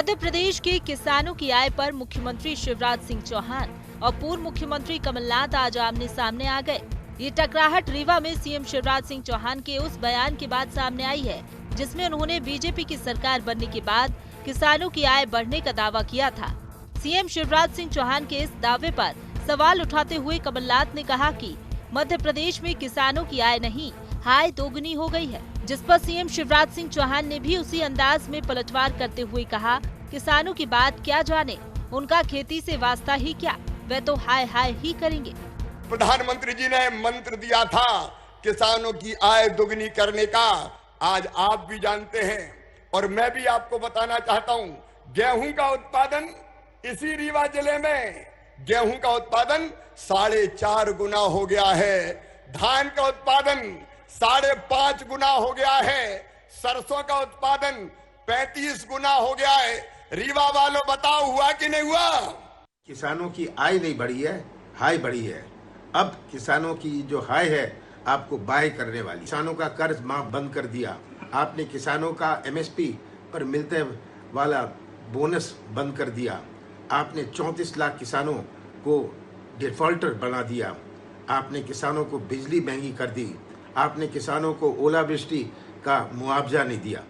मध्य प्रदेश के किसानों की आय पर मुख्यमंत्री शिवराज सिंह चौहान और पूर्व मुख्यमंत्री कमलनाथ आज आमने सामने आ गए। ये टकराहट रीवा में सीएम शिवराज सिंह चौहान के उस बयान के बाद सामने आई है जिसमें उन्होंने बीजेपी की सरकार बनने के बाद किसानों की आय बढ़ने का दावा किया था। सीएम शिवराज सिंह चौहान के इस दावे पर सवाल उठाते हुए कमलनाथ ने कहा कि मध्य प्रदेश में किसानों की आय नहीं, आय दोगुनी हो गई है, जिस पर सीएम शिवराज सिंह चौहान ने भी उसी अंदाज में पलटवार करते हुए कहा, किसानों की बात क्या जाने, उनका खेती से वास्ता ही क्या, वे तो हाय हाय ही करेंगे। प्रधानमंत्री जी ने मंत्र दिया था किसानों की आय दोगुनी करने का, आज आप भी जानते हैं और मैं भी आपको बताना चाहता हूं, गेहूं का उत्पादन इसी रीवा जिले में गेहूं का उत्पादन 4.5 गुना हो गया है, धान का उत्पादन 5.5 गुना हो गया है, सरसों का उत्पादन 35 गुना हो गया है। रीवा वालों बताओ, हुआ कि नहीं हुआ? किसानों की आय नहीं बढ़ी है, हाय बढ़ी है। अब किसानों की जो हाय है आपको बाय करने वाली। किसानों का कर्ज माफ बंद कर दिया आपने, किसानों का एमएसपी पर मिलते वाला बोनस बंद कर दिया आपने, 34 लाख किसानों को डिफॉल्टर बना दिया आपने, किसानों को बिजली महंगी कर दी आपने, किसानों को ओलावृष्टि का मुआवजा नहीं दिया।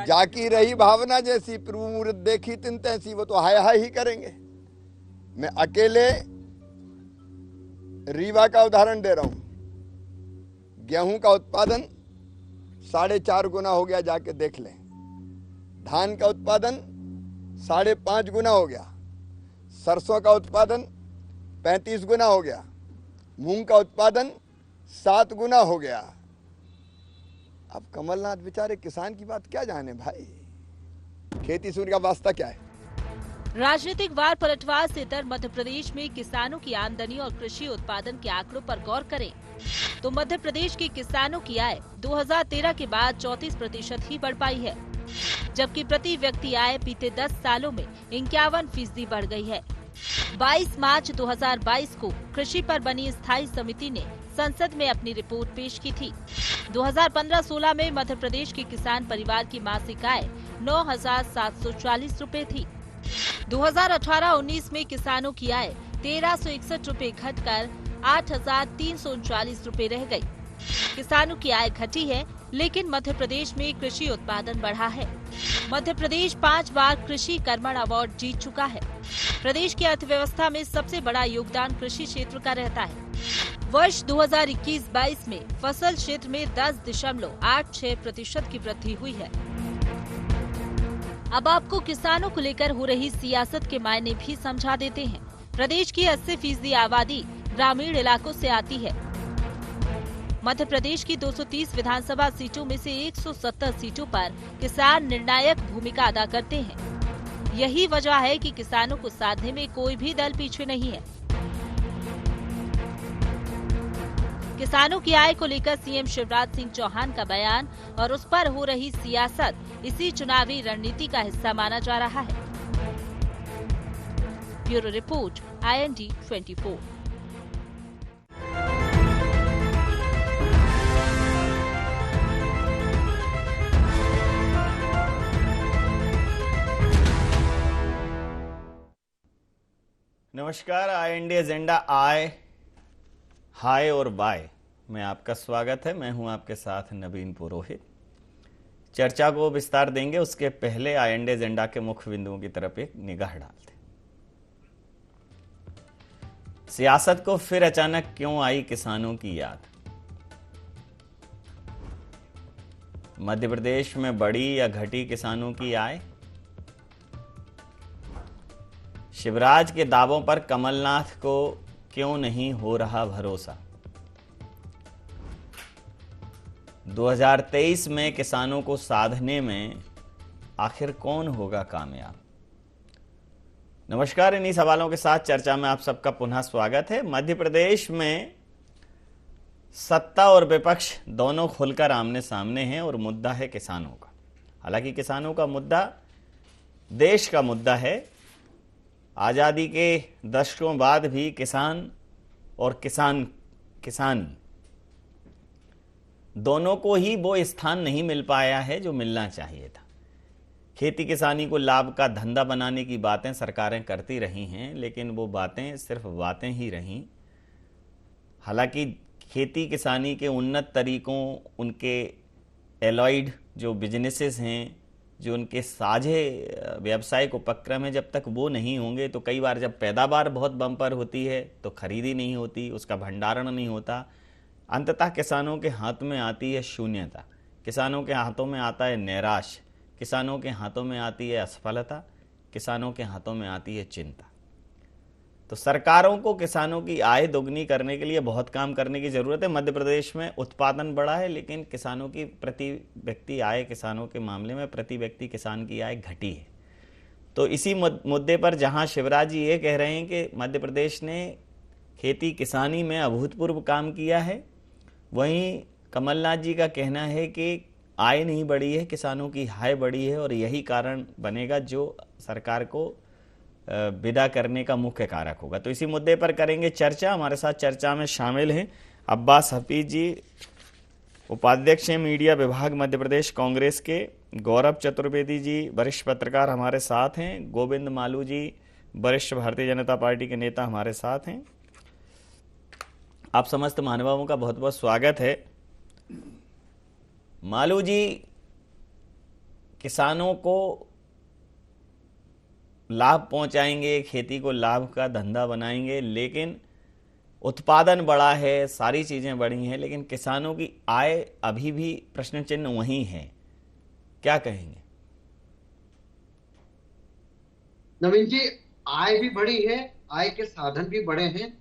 जाकी रही भावना जैसी, प्रभु मूर्त देखी तिन तैसी, वो तो हाय हाय ही करेंगे। मैं अकेले रीवा का उदाहरण दे रहा हूं, गेहूं का उत्पादन 4.5 गुना हो गया, जाके देख लें। धान का उत्पादन 5.5 गुना हो गया, सरसों का उत्पादन 35 गुना हो गया, मूंग का उत्पादन 7 गुना हो गया। अब कमलनाथ बेचारे किसान की बात क्या जाने भाई, खेती से उनका वास्ता क्या है? राजनीतिक वार पलटवार से इतर मध्य प्रदेश में किसानों की आमदनी और कृषि उत्पादन के आंकड़ों पर गौर करें तो मध्य प्रदेश के किसानों की आय 2013 के बाद 34% ही बढ़ पाई है, जबकि प्रति व्यक्ति आय बीते 10 सालों में 51% बढ़ गई है। 22 मार्च 2022 को कृषि पर बनी स्थायी समिति ने संसद में अपनी रिपोर्ट पेश की थी। 2015-16 में मध्य प्रदेश के किसान परिवार की मासिक आय 9,740 रूपए थी। 2018-19 में किसानों की आय 1,361 रूपए घटकर 8,339 रूपए रह गई। किसानों की आय घटी है, लेकिन मध्य प्रदेश में कृषि उत्पादन बढ़ा है। मध्य प्रदेश 5 बार कृषि कर्मण अवार्ड जीत चुका है। प्रदेश की अर्थव्यवस्था में सबसे बड़ा योगदान कृषि क्षेत्र का रहता है। वर्ष 2021-22 में फसल क्षेत्र में 10.86% की वृद्धि हुई है। अब आपको किसानों को लेकर हो रही सियासत के मायने भी समझा देते हैं। प्रदेश की 80% आबादी ग्रामीण इलाकों से आती है। मध्य प्रदेश की 230 विधानसभा सीटों में से 170 सीटों पर किसान निर्णायक भूमिका अदा करते हैं। यही वजह है कि किसानों को साधने में कोई भी दल पीछे नहीं है। किसानों की आय को लेकर सीएम शिवराज सिंह चौहान का बयान और उस पर हो रही सियासत इसी चुनावी रणनीति का हिस्सा माना जा रहा है। Bureau report, IND 24। नमस्कार, IND एजेंडा आय, हाय और बाय में आपका स्वागत है। मैं हूं आपके साथ नवीन पुरोहित। चर्चा को विस्तार देंगे, उसके पहले IND एजेंडा के मुख्य बिंदुओं की तरफ एक निगाह डालते हैं। सियासत को फिर अचानक क्यों आई किसानों की याद? मध्य प्रदेश में बढ़ी या घटी किसानों की आय? शिवराज के दावों पर कमलनाथ को क्यों नहीं हो रहा भरोसा? 2023 में किसानों को साधने में आखिर कौन होगा कामयाब? नमस्कार, इन्हीं सवालों के साथ चर्चा में आप सबका पुनः स्वागत है। मध्य प्रदेश में सत्ता और विपक्ष दोनों खुलकर आमने सामने हैं और मुद्दा है किसानों का। हालांकि किसानों का मुद्दा देश का मुद्दा है। आज़ादी के दशकों बाद भी किसान और किसानी दोनों को ही वो स्थान नहीं मिल पाया है जो मिलना चाहिए था। खेती किसानी को लाभ का धंधा बनाने की बातें सरकारें करती रही हैं, लेकिन वो बातें सिर्फ बातें ही रहीं। हालांकि खेती किसानी के उन्नत तरीकों, उनके एलॉयड जो बिजनेसेस हैं, जो उनके साझे व्यावसायिक उपक्रम है, जब तक वो नहीं होंगे तो कई बार जब पैदावार बहुत बम्पर होती है तो खरीदी नहीं होती, उसका भंडारण नहीं होता, अंततः किसानों के हाथ में आती है शून्यता, किसानों के हाथों में आता है नैराश, किसानों के हाथों में आती है असफलता, किसानों के हाथों में आती है चिंता। तो सरकारों को किसानों की आय दोगुनी करने के लिए बहुत काम करने की जरूरत है। मध्य प्रदेश में उत्पादन बढ़ा है, लेकिन किसानों की प्रति व्यक्ति आय, किसानों के मामले में प्रति व्यक्ति किसान की आय घटी है। तो इसी मुद्दे पर जहां शिवराज जी ये कह रहे हैं कि मध्य प्रदेश ने खेती किसानी में अभूतपूर्व काम किया है, वहीं कमलनाथ जी का कहना है कि आय नहीं बढ़ी है, किसानों की हाय बढ़ी है, और यही कारण बनेगा जो सरकार को विदा करने का मुख्य कारक होगा। तो इसी मुद्दे पर करेंगे चर्चा। हमारे साथ चर्चा में शामिल हैं अब्बास हफीज जी, उपाध्यक्ष हैं मीडिया विभाग मध्य प्रदेश कांग्रेस के, गौरव चतुर्वेदी जी वरिष्ठ पत्रकार हमारे साथ हैं, गोविंद मालू जी वरिष्ठ भारतीय जनता पार्टी के नेता हमारे साथ हैं। आप समस्त महानुभावों का बहुत बहुत स्वागत है। मालू जी, किसानों को लाभ पहुंचाएंगे, खेती को लाभ का धंधा बनाएंगे, लेकिन उत्पादन बढ़ा है, सारी चीजें बढ़ी हैं, लेकिन किसानों की आय अभी भी प्रश्न चिन्ह वहीं है, क्या कहेंगे? नवीन जी, आय भी बढ़ी है, आय के साधन भी बढ़े हैं,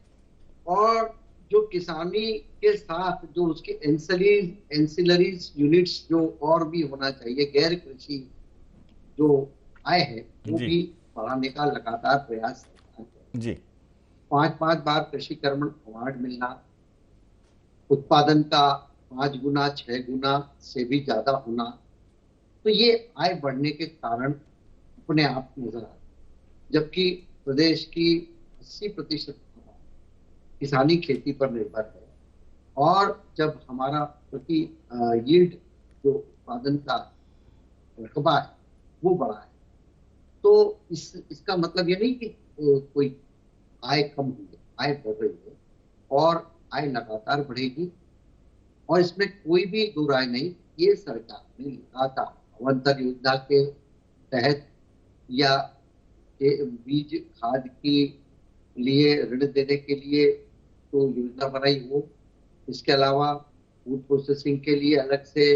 और जो किसानी के साथ जो उसके एंसिलरीज यूनिट्स जो और भी होना चाहिए, गैर कृषि जो आय है वो भी बढ़ाने का लगातार प्रयास है जी। 5 बार कृषि कर्मण अवार्ड मिलना, उत्पादन का 5 गुना 6 गुना से भी ज्यादा होना, तो ये आय बढ़ने के कारण अपने आप नजर आता है। जबकि प्रदेश की 80% किसानी खेती पर निर्भर है, और जब हमारा प्रति यील्ड जो उत्पादन का रकबा है वो बढ़ा है, तो इसका मतलब ये नहीं कि कोई आय कम हुई है, आय बढ़ रही है और आय लगातार बढ़ेगी, और इसमें कोई भी दो राय नहीं। ये सरकार ने लगातार अवंतर योजना के तहत या बीज खाद के लिए ऋण देने के लिए तो योजना बनाई हो, इसके अलावा फूड प्रोसेसिंग के लिए अलग से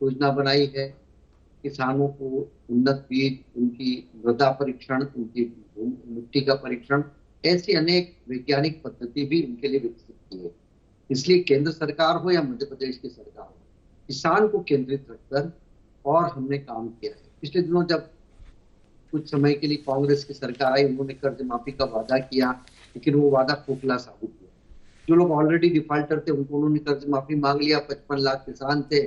योजना बनाई है, किसानों को उन्नत बीज, उनकी मृदा परीक्षण, उनकी मिट्टी का परीक्षण, ऐसी अनेक वैज्ञानिक पद्धति भी उनके लिए विकसित की है। इसलिए केंद्र सरकार हो या मध्य प्रदेश की सरकार हो, किसान को केंद्रित रखकर और हमने काम किया है। पिछले दिनों जब कुछ समय के लिए कांग्रेस की सरकार आई, उन्होंने कर्ज माफी का वादा किया, लेकिन वो वादा खोखला साबित हुआ। जो लोग ऑलरेडी डिफॉल्टर थे उनको उन्होंने कर्ज माफी मांग लिया। 55 लाख किसान थे,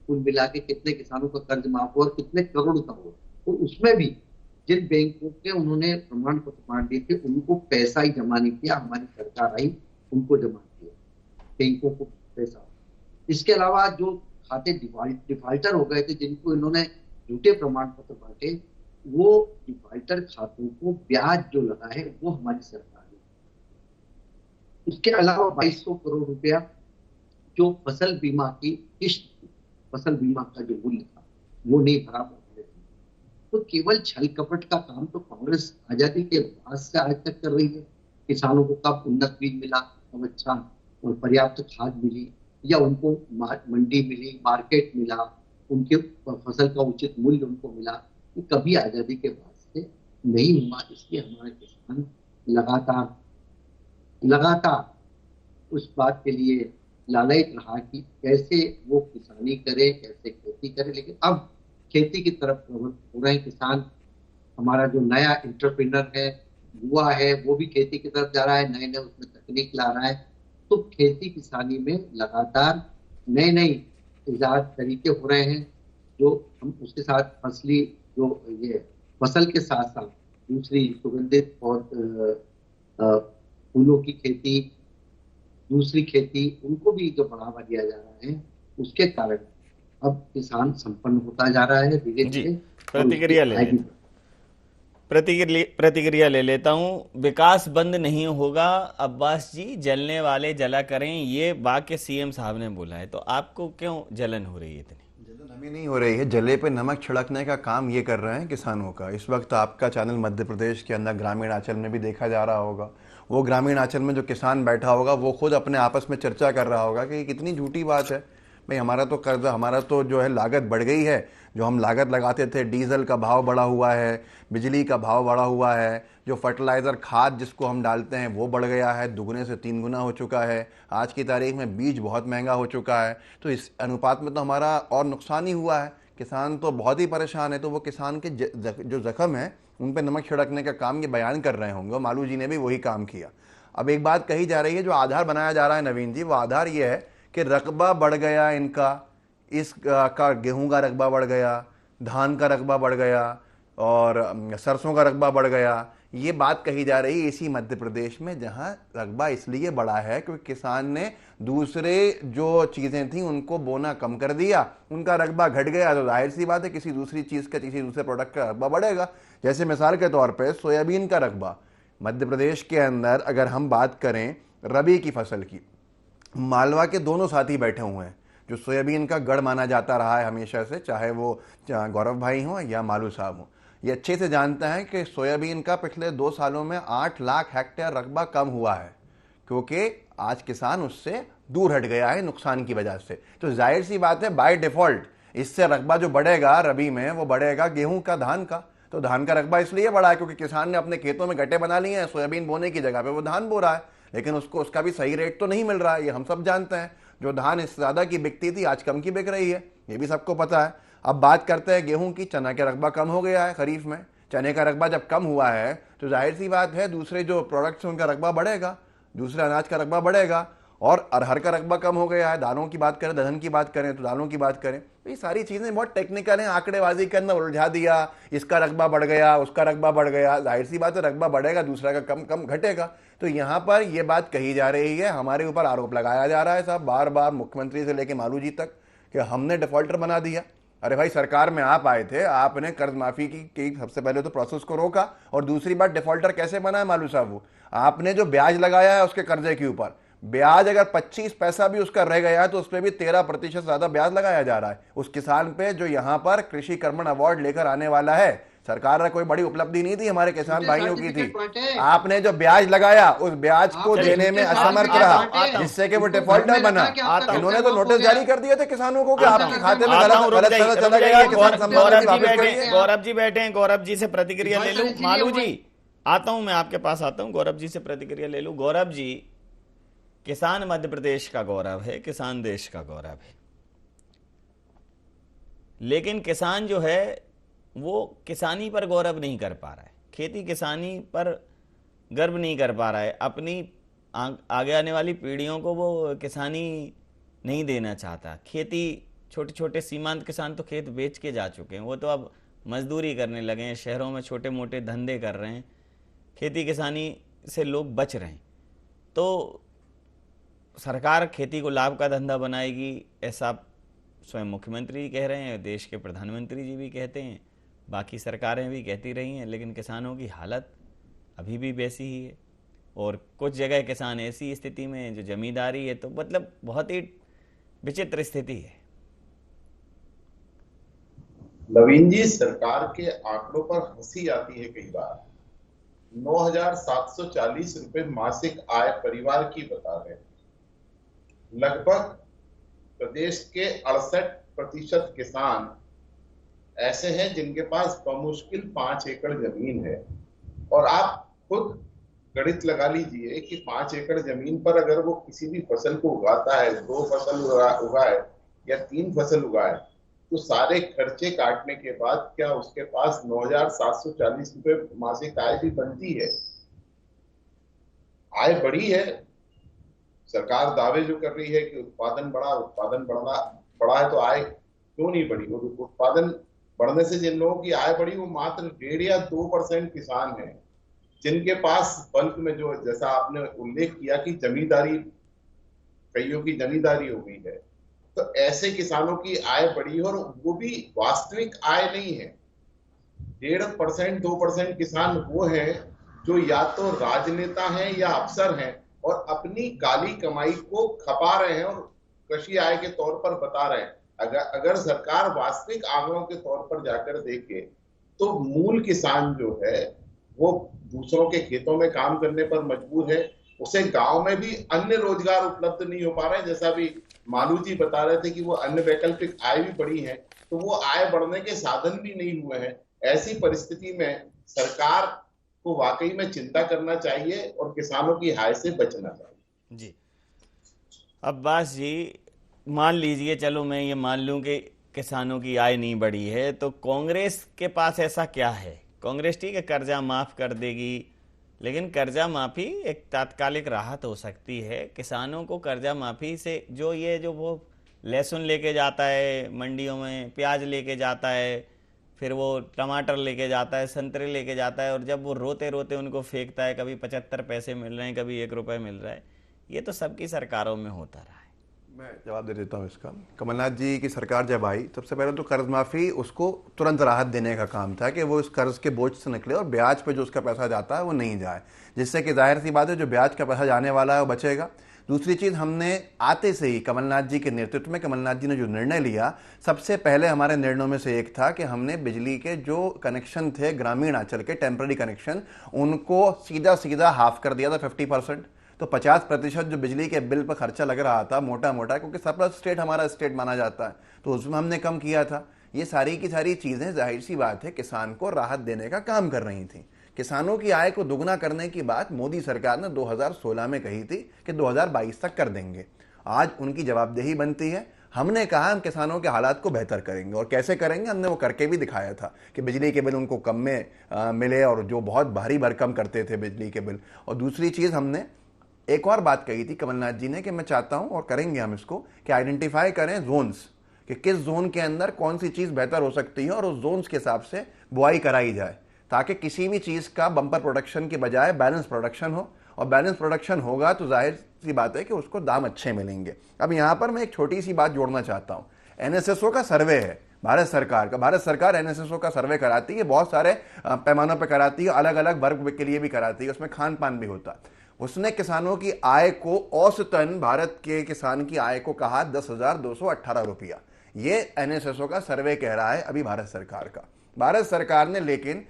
कुल मिला के कितने किसानों का कर्ज माफ हुआ और कितने करोड़ का हुआ। तो उसमें भी जिन बैंकों के उन्होंने प्रमाण पत्र बांट दिए थे उनको पैसा ही जमा नहीं किया, हमारी सरकार आई उनको जमा किया, बैंकों को पैसा। इसके अलावा जो खाते डिफॉल्टर हो गए थे, जिनको इन्होंने झूठे प्रमाण पत्र बांटे, वो डिफॉल्टर खातों को ब्याज जो लगा है वो हमारी सरकार ने। उसके अलावा 2200 करोड़ रुपया जो फसल बीमा की किस्त, फसल बीमा का जो मूल्य था वो नहीं भरा पा रहे थे। तो केवल छल कपट का काम तो कांग्रेस आजादी के बाद से आज तक कर रही है। किसानों को कब उन्नत बीज मिला, कब अच्छा और पर्याप्त खाद मिली, या उनको मंडी मिली, मार्केट मिला, उनके फसल का उचित मूल्य उनको मिला, ये कभी आजादी के बाद से नहीं हुआ। इसलिए हमारे किसान लगातार उस बात के लिए लालयित रहा कि कैसे वो किसानी करे, कैसे खेती करे। लेकिन अब खेती की तरफ प्रवृत्त हो रहे हैं किसान। हमारा जो नया एंटरप्रेन्योर है, युवा है, वो भी खेती की तरफ जा रहा है, नए नए उसमें तकनीक ला रहा है। तो खेती किसानी में लगातार नए नए इजाद तरीके हो रहे हैं, जो हम उसके साथ फसली जो ये फसल के साथ साथ दूसरी सुगंधित और फूलों की खेती, दूसरी खेती, उनको भी जो बढ़ावा दिया जा रहा है, उसके कारण अब किसान संपन्न होता जा रहा है धीरे जी, धीरे, और उसकी प्रतिक्रिया ले आय भी। लेते प्रतिक्रिया ले लेता हूं। विकास बंद नहीं होगा, अब्बास जी जलने वाले जला करें, ये वाक्य सीएम साहब ने बोला है, तो आपको क्यों जलन हो रही है इतनी? जलन हमें नहीं हो रही है, जले पे नमक छिड़कने का काम ये कर रहे हैं किसानों का। इस वक्त आपका चैनल मध्य प्रदेश के अंदर ग्रामीण आंचल में भी देखा जा रहा होगा। वो ग्रामीण आंचल में जो किसान बैठा होगा वो खुद अपने आपस में चर्चा कर रहा होगा कि कितनी झूठी बात है भाई, हमारा तो कर्जा, हमारा तो जो है लागत बढ़ गई है। जो हम लागत लगाते थे, डीजल का भाव बढ़ा हुआ है, बिजली का भाव बढ़ा हुआ है, जो फर्टिलाइज़र खाद जिसको हम डालते हैं वो बढ़ गया है, दुगने से 3 गुना हो चुका है। आज की तारीख में बीज बहुत महंगा हो चुका है, तो इस अनुपात में तो हमारा और नुकसान ही हुआ है। किसान तो बहुत ही परेशान है। तो वो किसान के जो जख्म है उन पर नमक छिड़कने का काम ये बयान कर रहे होंगे, और मालू जी ने भी वही काम किया। अब एक बात कही जा रही है, जो आधार बनाया जा रहा है नवीन जी, वो आधार ये है कि रकबा बढ़ गया इनका, इस का गेहूं का रकबा बढ़ गया, धान का रकबा बढ़ गया, और सरसों का रकबा बढ़ गया। ये बात कही जा रही है इसी मध्य प्रदेश में, जहां रकबा इसलिए बढ़ा है क्योंकि किसान ने दूसरे जो चीज़ें थी उनको बोना कम कर दिया, उनका रकबा घट गया। तो जाहिर सी बात है किसी दूसरी चीज़ का, किसी दूसरे प्रोडक्ट का रकबा बढ़ेगा। जैसे मिसाल के तौर पर सोयाबीन का रकबा मध्य प्रदेश के अंदर अगर हम बात करें रबी की फसल की, मालवा के दोनों साथी बैठे हुए हैं, जो सोयाबीन का गढ़ माना जाता रहा है हमेशा से, चाहे वो गौरव भाई हों या मालू साहब हों। ये अच्छे से जानते हैं कि सोयाबीन का पिछले 2 सालों में 8 लाख हेक्टेयर रकबा कम हुआ है, क्योंकि आज किसान उससे दूर हट गया है नुकसान की वजह से। तो जाहिर सी बात है बाय डिफॉल्ट इससे रकबा जो बढ़ेगा रबी में वो बढ़ेगा गेहूं का, धान का। तो धान का रकबा इसलिए बढ़ा है क्योंकि किसान ने अपने खेतों में गड्ढे बना लिए हैं, सोयाबीन बोने की जगह पे वो धान बो रहा है, लेकिन उसको उसका भी सही रेट तो नहीं मिल रहा है, ये हम सब जानते हैं। जो धान इससे ज़्यादा की बिकती थी आज कम की बिक रही है, ये भी सबको पता है। अब बात करते हैं गेहूं की। चना का रकबा कम हो गया है खरीफ में। चने का रकबा जब कम हुआ है तो जाहिर सी बात है दूसरे जो प्रोडक्ट्स हैं उनका रकबा बढ़ेगा, दूसरे अनाज का रकबा बढ़ेगा। और अरहर का रकबा कम हो गया है। दालों की बात करें, दलहन की बात करें तो दालों की बात करें, तो ये सारी चीज़ें बहुत टेक्निकल हैं, आंकड़ेबाजी के अंदर उलझा दिया, इसका रकबा बढ़ गया, उसका रकबा बढ़ गया। जाहिर सी बात है रकबा बढ़ेगा, दूसरा का कम कम घटेगा। तो यहाँ पर ये बात कही जा रही है, हमारे ऊपर आरोप लगाया जा रहा है साहब बार बार, मुख्यमंत्री से लेके मालू जी तक, कि हमने डिफॉल्टर बना दिया। अरे भाई, सरकार में आप आए थे, आपने कर्ज माफी की सबसे पहले तो प्रोसेस को रोका, और दूसरी बात डिफॉल्टर कैसे बना है मालू साहब? वो आपने जो ब्याज लगाया है उसके कर्जे के ऊपर, ब्याज अगर 25 पैसा भी उसका रह गया है तो उस पर भी 13% ज्यादा ब्याज लगाया जा रहा है उस किसान पे जो यहां पर कृषि कर्मण अवार्ड लेकर आने वाला है। सरकार ने कोई बड़ी उपलब्धि नहीं थी हमारे किसान भाइयों की थी, आपने जो ब्याज लगाया उस ब्याज को देने में असमर्थ रहा, जिससे कि वो डिफॉल्टर बना। इन्होंने तो नोटिस जारी कर दिए थे किसानों को कि आपके खाते में गलत चला गया। गौरव जी बैठे हैं, गौरव जी से प्रतिक्रिया ले लूं। मालू जी आता हूं, मैं आपके पास आता हूं, गौरव जी से प्रतिक्रिया ले लूं। गौरव जी, किसान मध्य प्रदेश का गौरव है, किसान देश का गौरव है, लेकिन किसान जो है वो किसानी पर गौरव नहीं कर पा रहा है, खेती किसानी पर गर्व नहीं कर पा रहा है, अपनी आगे आने वाली पीढ़ियों को वो किसानी नहीं देना चाहता। खेती, छोटे छोटे सीमांत किसान तो खेत बेच के जा चुके हैं, वो तो अब मजदूरी करने लगे हैं, शहरों में छोटे मोटे धंधे कर रहे हैं, खेती किसानी से लोग बच रहे हैं। तो सरकार खेती को लाभ का धंधा बनाएगी, ऐसा स्वयं मुख्यमंत्री कह रहे हैं, देश के प्रधानमंत्री जी भी कहते हैं, बाकी सरकारें भी कहती रही हैं, लेकिन किसानों की हालत अभी भी वैसी ही है। और कुछ जगह किसान ऐसी स्थिति में है जो जमींदारी है, तो मतलब बहुत ही विचित्र स्थिति है। नवीन जी, सरकार के आंकड़ों पर हंसी आती है कई बार। 9,740 रुपए मासिक आय परिवार की बता रहे हैं। लगभग प्रदेश के 68% किसान ऐसे हैं जिनके पास बमुश्किल 5 एकड़ जमीन है, और आप खुद गणित लगा लीजिए कि 5 एकड़ जमीन पर अगर वो किसी भी फसल को उगाता है, 2 फसल उगाए या 3 फसल उगाए, तो सारे खर्चे काटने के बाद क्या उसके पास 9,740 रुपए मासिक आय भी बनती है? आय बढ़ी है, सरकार दावे जो कर रही है कि उत्पादन बढ़ा है, तो आय क्यों नहीं बढ़ी? वो उत्पादन बढ़ने से जिन लोगों की आय बढ़ी वो मात्र 1.5 या 2% किसान हैं, जिनके पास बल्क में, जो जैसा आपने उल्लेख किया कि जमींदारी, कईयों की जमींदारी हो गई है, तो ऐसे किसानों की आय बढ़ी है, और वो भी वास्तविक आय नहीं है। 1.5% 2% किसान वो हैं जो या तो राजनेता हैं या अफसर हैं और अपनी काली कमाई को खपा रहे हैं और कृषि आय के तौर पर बता रहे हैं। अगर सरकार वास्तविक आंकड़ों के तौर पर जाकर देखे तो मूल किसान जो है वो दूसरों के खेतों में काम करने पर मजबूर है। उसे गांव में भी अन्य रोजगार उपलब्ध नहीं हो पा रहे हैं। जैसा भी मालू जी बता रहे थे कि वो अन्य वैकल्पिक आय भी बढ़ी है, तो वो आय बढ़ने के साधन भी नहीं हुए हैं। ऐसी परिस्थिति में सरकार को वाकई में चिंता करना चाहिए और किसानों की हाय से बचना चाहिए। जी अब्बास जी, मान लीजिए, चलो मैं ये मान लूं कि किसानों की आय नहीं बढ़ी है, तो कांग्रेस के पास ऐसा क्या है? कांग्रेस ठीक है कर्जा माफ कर देगी, लेकिन कर्जा माफी एक तात्कालिक राहत हो सकती है। किसानों को कर्जा माफी से जो वो लहसुन लेके जाता है मंडियों में, प्याज लेके जाता है, फिर वो टमाटर लेके जाता है, संतरे लेके जाता है, और जब वो रोते रोते उनको फेंकता है, कभी 75 पैसे मिल रहे हैं, कभी 1 रुपये मिल रहा है, ये तो सबकी सरकारों में होता रहा है। मैं जवाब दे देता हूँ इसका। कमलनाथ जी की सरकार जब आई, सबसे पहले तो कर्ज माफ़ी उसको तुरंत राहत देने का काम था कि वो इस कर्ज के बोझ से निकले और ब्याज पे जो उसका पैसा जाता है वो नहीं जाए, जिससे कि जाहिर सी बात है जो ब्याज का पैसा जाने वाला है वो बचेगा। दूसरी चीज़, हमने आते से ही कमलनाथ जी के नेतृत्व में कमलनाथ जी ने जो निर्णय लिया, सबसे पहले हमारे निर्णयों में से एक था कि हमने बिजली के जो कनेक्शन थे ग्रामीण अंचल के टेम्पररी कनेक्शन, उनको सीधा सीधा हाफ कर दिया था 50%। तो 50% जो बिजली के बिल पर खर्चा लग रहा था मोटा मोटा, क्योंकि सरप्लस स्टेट हमारा स्टेट माना जाता है, तो उसमें हमने कम किया था। ये सारी की सारी चीज़ें जाहिर सी बात है किसान को राहत देने का काम कर रही थी। किसानों की आय को दुगना करने की बात मोदी सरकार ने 2016 में कही थी कि 2022 तक कर देंगे। आज उनकी जवाबदेही बनती है। हमने कहा हम किसानों के हालात को बेहतर करेंगे, और कैसे करेंगे हमने वो करके भी दिखाया था कि बिजली के बिल उनको कम में मिले, और जो बहुत भारी भरकम करते थे बिजली के बिल। और दूसरी चीज़, हमने एक और बात कही थी कमलनाथ जी ने कि मैं चाहता हूं और करेंगे हम इसको कि आइडेंटिफाई करें जोन्स, कि किस जोन के अंदर कौन सी चीज़ बेहतर हो सकती है और उस जोन्स के हिसाब से बुआई कराई जाए, ताकि किसी भी चीज़ का बम्पर प्रोडक्शन के बजाय बैलेंस प्रोडक्शन हो। और बैलेंस प्रोडक्शन होगा तो जाहिर सी बात है कि उसको दाम अच्छे मिलेंगे। अब यहाँ पर मैं एक छोटी सी बात जोड़ना चाहता हूँ। NSSO का सर्वे है भारत सरकार का। भारत सरकार NSSO का सर्वे कराती है, बहुत सारे पैमानों पर कराती है, अलग अलग वर्ग के लिए भी कराती है, उसमें खान पान भी होता है। उसने किसानों की आय को औसतन, भारत के किसान की आय को कहा 10,218 रुपया। ये NSSO का सर्वे कह रहा है अभी भारत सरकार का। भारत सरकार ने, लेकिन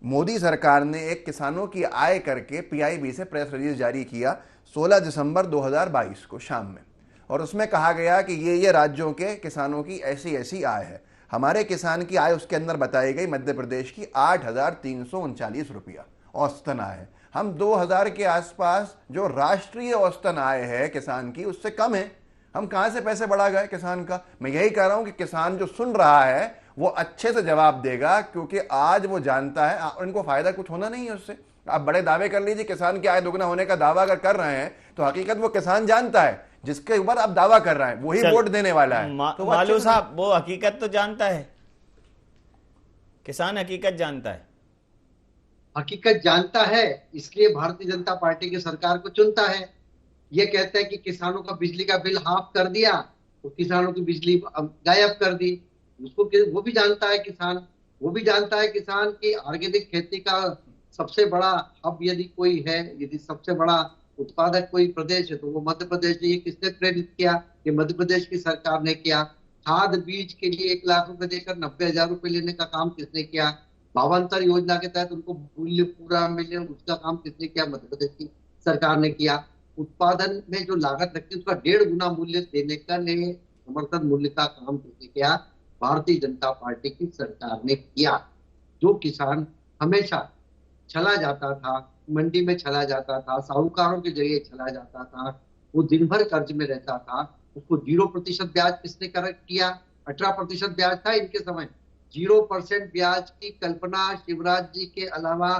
मोदी सरकार ने एक किसानों की आय करके PIB से प्रेस रिलीज जारी किया 16 दिसंबर 2022 को शाम में, और उसमें कहा गया कि ये राज्यों के किसानों की ऐसी ऐसी आय है। हमारे किसान की आय उसके अंदर बताई गई मध्य प्रदेश की 8,339 रुपया औसतन आय है। हम 2000 के आसपास जो राष्ट्रीय औसतन आय है किसान की, उससे कम है। हम कहां से पैसे बढ़ा गए किसान का? मैं यही कह रहा हूं कि किसान जो सुन रहा है वो अच्छे से जवाब देगा, क्योंकि आज वो जानता है और इनको फायदा कुछ होना नहीं है उससे। आप बड़े दावे कर लीजिए, किसान की आय दोगुना होने का दावा अगर कर रहे हैं तो हकीकत वो किसान जानता है जिसके ऊपर आप दावा कर रहे हैं, वही वोट देने वाला है। तो मालू साहब, वो हकीकत तो जानता है, किसान हकीकत जानता है। हकीकत जानता है, इसलिए भारतीय जनता पार्टी की सरकार को चुनता है। ये कहते हैं कि किसानों का बिजली का बिल हाफ कर दिया तो किसानों की बिजली गायब कर दी। उसको वो भी जानता है किसान, वो भी जानता है किसान की ऑर्गेनिक खेती का सबसे बड़ा हब यदि कोई है, यदि सबसे बड़ा उत्पादक कोई प्रदेश है तो वो मध्य प्रदेश है। ये किसने प्रेरित किया? ये मध्य प्रदेश की सरकार ने किया। खाद बीज के लिए 1 लाख रुपए देकर 90,000 रुपए लेने का काम किसने किया? भावांतर योजना के तहत उनको मूल्य पूरा मिले, उसका काम किसने किया? मध्य प्रदेश की सरकार ने किया। उत्पादन में जो लागत लगती है उसका 1.5 गुना मूल्य देने का लिए समर्थन मूल्य का काम किसने किया? भारतीय जनता पार्टी की सरकार ने किया। जो किसान हमेशा चला जाता था, मंडी में चला जाता था, साहूकारों के जरिए चला जाता था, वो दिन भर कर्ज में रहता था, उसको 0% ब्याज किसने किया? 18% ब्याज था इनके समय। 0% ब्याज की कल्पना शिवराज जी के अलावा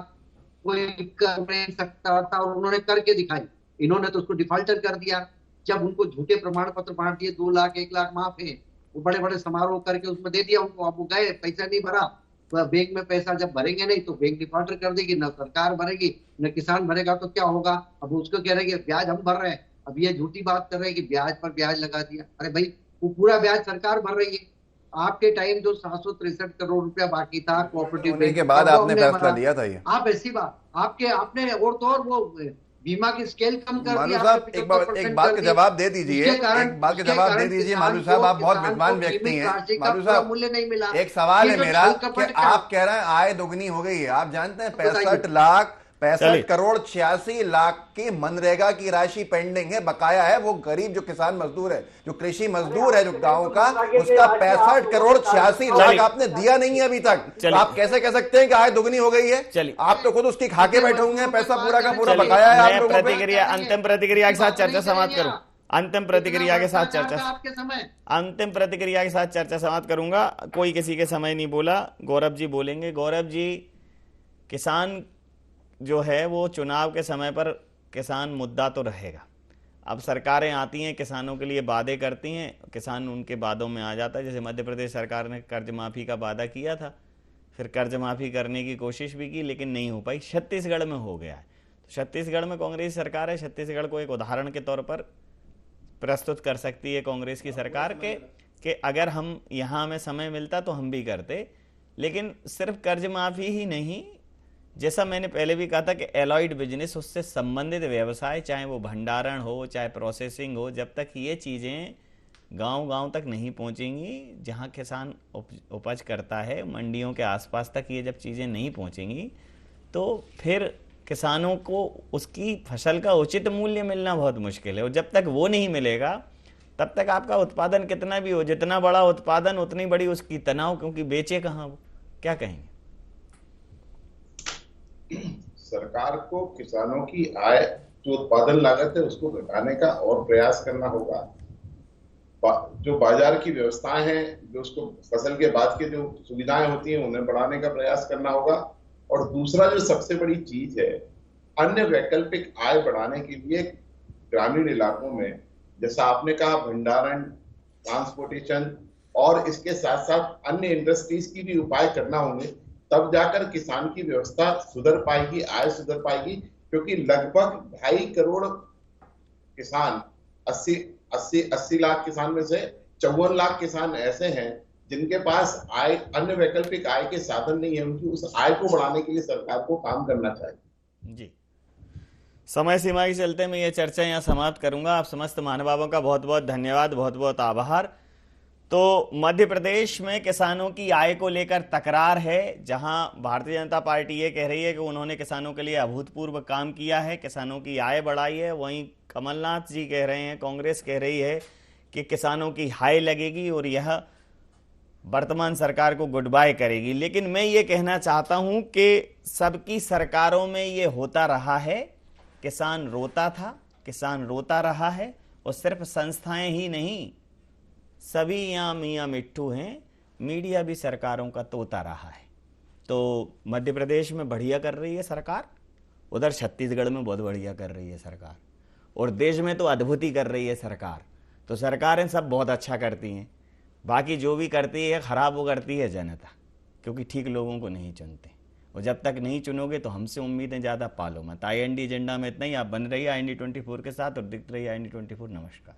कोई कर नहीं सकता था, और उन्होंने करके दिखाई। इन्होंने तो उसको डिफॉल्टर कर दिया। जब उनको झूठे प्रमाण पत्र बांट दिए, 2 लाख 1 लाख माफ है, वो बड़े बड़े समारोह करके उसमें दे दिया उनको। अब वो गए, पैसा नहीं भरा, बैंक में पैसा जब भरेंगे नहीं तो बैंक डिफॉल्टर कर देगी, न सरकार भरेगी न किसान भरेगा, तो क्या होगा? अब उसको कह रहे हैं कि ब्याज हम भर रहे हैं, अब ये झूठी बात कर रहे हैं कि ब्याज पर ब्याज लगा दिया। अरे भाई, वो पूरा ब्याज सरकार भर रही है। आपके टाइम जो 763 करोड़ रुपया बाकी था कोऑपरेटिव होने बैंक के बाद का, वो आपने हमने फैसला भरा। लिया था ये। आप ऐसी बात आपने और तो और वो बीमा की स्केल कम कर मालू दिया, साहब आपने एक बात 75% का जवाब दे दीजिए, उसके कारण एक बात का जवाब दे दीजिए। मालू साहब आप बहुत विद्वान व्यक्ति हैं। मालू साहब मूल्य नहीं मिला। एक सवाल ये है जो मेरा छल कि कपट आप कह रहे हैं आय दोगुनी हो गई है। आप जानते हैं बताइए। 65 करोड़ 86 लाख की मनरेगा की राशि पेंडिंग है, बकाया है। वो गरीब जो किसान मजदूर है, जो कृषि मजदूर है, जो गांव का, उसका 65 करोड़ 86 लाख आपने दिया नहीं है अभी तक। तो आप कैसे कह सकते हैं कि आय दोगुनी हो गई है? चलिए, आप तो खुद उसकी खाके बैठे होंगे, पैसा पूरा का पूरा बकाया है आप लोगों पे। प्रतिक्रिया, अंतिम प्रतिक्रिया के साथ चर्चा समाप्त करूं। अंतिम प्रतिक्रिया के साथ चर्चा, आपके समय अंतिम प्रतिक्रिया के साथ चर्चा समाप्त करूंगा। कोई किसी के समय नहीं बोला, गौरव जी बोलेंगे। गौरव जी, किसान जो है वो चुनाव के समय पर किसान मुद्दा तो रहेगा। अब सरकारें आती हैं, किसानों के लिए वादे करती हैं, किसान उनके वादों में आ जाता है। जैसे मध्य प्रदेश सरकार ने कर्ज माफ़ी का वादा किया था, फिर कर्ज माफ़ी करने की कोशिश भी की लेकिन नहीं हो पाई। छत्तीसगढ़ में हो गया है। तो छत्तीसगढ़ में कांग्रेस सरकार है, छत्तीसगढ़ को एक उदाहरण के तौर पर प्रस्तुत कर सकती है कांग्रेस की सरकार कि अगर हम यहाँ हमें समय मिलता तो हम भी करते। लेकिन सिर्फ कर्ज माफ़ी ही नहीं, जैसा मैंने पहले भी कहा था कि एलॉयड बिजनेस, उससे संबंधित व्यवसाय, चाहे वो भंडारण हो चाहे प्रोसेसिंग हो, जब तक ये चीज़ें गांव-गांव तक नहीं पहुंचेंगी, जहां किसान उपज करता है, मंडियों के आसपास तक ये जब चीज़ें नहीं पहुंचेंगी, तो फिर किसानों को उसकी फसल का उचित मूल्य मिलना बहुत मुश्किल है। और जब तक वो नहीं मिलेगा तब तक आपका उत्पादन कितना भी हो, जितना बड़ा उत्पादन उतनी बड़ी उसकी तनाव, क्योंकि बेचे कहाँ वो। क्या कहेंगे? सरकार को किसानों की आय, जो उत्पादन लागत है, उसको घटाने का और प्रयास करना होगा। जो बाजार की व्यवस्थाएं हैं, जो उसको फसल के बाद के जो सुविधाएं होती हैं, उन्हें बढ़ाने का प्रयास करना होगा। और दूसरा जो सबसे बड़ी चीज है, अन्य वैकल्पिक आय बढ़ाने के लिए ग्रामीण इलाकों में, जैसा आपने कहा, भंडारण, ट्रांसपोर्टेशन और इसके साथ साथ अन्य इंडस्ट्रीज की भी उपाय करना होंगे। तब जाकर किसान की व्यवस्था सुधर पाएगी, आय सुधर पाएगी। क्योंकि लगभग 2.5 करोड़ किसान, 80 लाख किसान में से 54 लाख किसान ऐसे हैं जिनके पास आय, अन्य वैकल्पिक आय के साधन नहीं है। उनकी उस आय को बढ़ाने के लिए सरकार को काम करना चाहिए। जी, समय सीमा के चलते मैं ये चर्चा यहाँ समाप्त करूंगा। आप समस्त महानुभावों का बहुत बहुत धन्यवाद, बहुत बहुत आभार। तो मध्य प्रदेश में किसानों की आय को लेकर तकरार है, जहां भारतीय जनता पार्टी ये कह रही है कि उन्होंने किसानों के लिए अभूतपूर्व काम किया है, किसानों की आय बढ़ाई है। वहीं कमलनाथ जी कह रहे हैं, कांग्रेस कह रही है कि किसानों की हाय लगेगी और यह वर्तमान सरकार को गुड बाय करेगी। लेकिन मैं ये कहना चाहता हूं कि सबकी सरकारों में ये होता रहा है। किसान रोता था, किसान रोता रहा है, और सिर्फ संस्थाएं ही नहीं, सभी यहाँ मियाँ मिट्ठू हैं। मीडिया भी सरकारों का तोता रहा है। तो मध्य प्रदेश में बढ़िया कर रही है सरकार, उधर छत्तीसगढ़ में बहुत बढ़िया कर रही है सरकार, और देश में तो अद्भुत ही कर रही है सरकार। तो सरकारें सब बहुत अच्छा करती हैं, बाकी जो भी करती है खराब वो करती है जनता, क्योंकि ठीक लोगों को नहीं चुनते। और जब तक नहीं चुनोगे तो हमसे उम्मीदें ज़्यादा पालो मत। IND एजेंडा में इतना ही। आप बन रही है IND 24 के साथ और दिखते रहिए IND 24। नमस्कार।